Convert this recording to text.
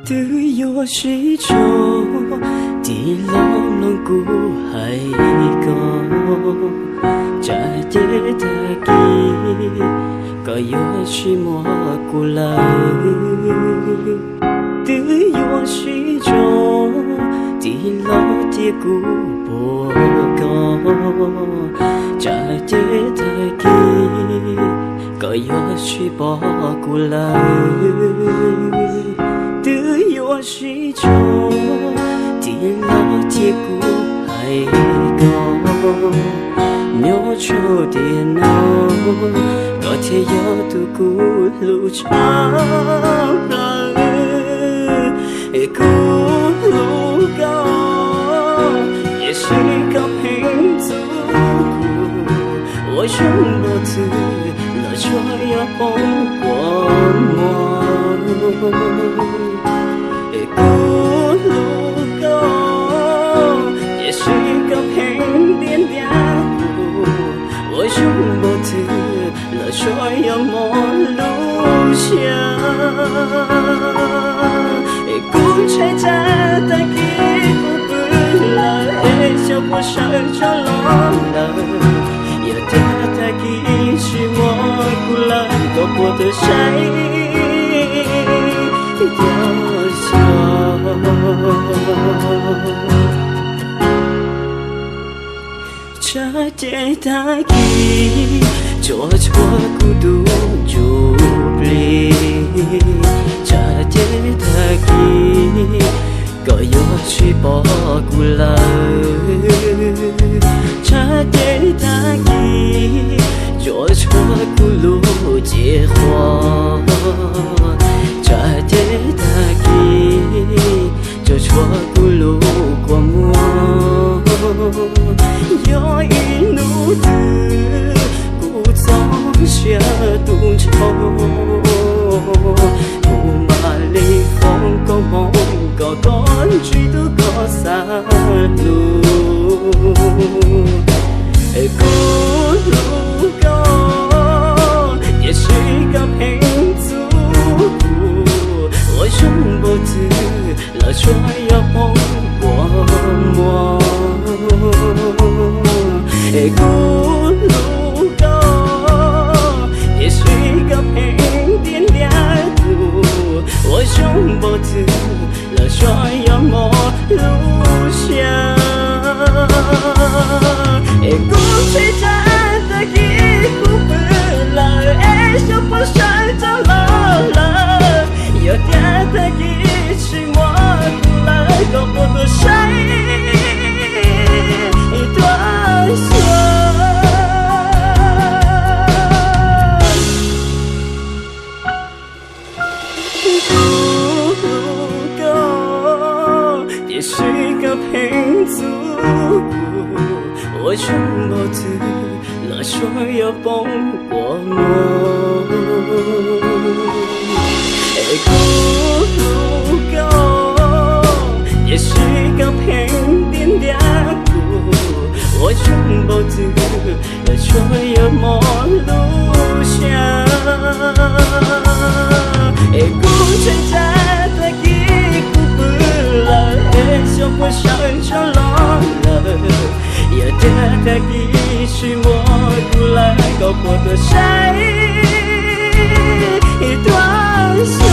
tự do sĩ cho thì lo lòng cũ hay có trái chế ta kỳ có yo chỉ mua cũ lời tự do sĩ cho thì lo tiếc cũ bỏ có trái chế ta kỳ có yo chỉ bỏ cũ lời tự do sĩ cho thì lo tiếc cũ hay có nhớ cho tiền nào có thể do tu cũ lưu trao lời cũ lưu cao也是个平足我用多次了却要碰过我孤路高也是个平点点我用多次了却要莫路下孤吹着的给不不来小不舍着落了也得他给是我不来都不得谁掉下这点他给做错孤独就离这点他给có yo chỉ bỏ cũ lời cha để ta ghi cho cũ lũ chia hoa cha để ta ghi cho cũ lũ qua mùa yo inu từ cũ gió chia tung trâu cũ mà ly phong có mong có con chỉ tu có xa lu cô lu có也是个平足我用不字了却要碰过我cô lu có也是个平点点我用不字了说要莫路下孤吹着的一股不来就不想着了有点的一起我不来都不得谁多想也是个平足我用不字了说要碰过我孤路高也是个平点点我用不字了说要莫路下孤吹着的一股不来就不想着落了也得他给是我不来搞过的谁多想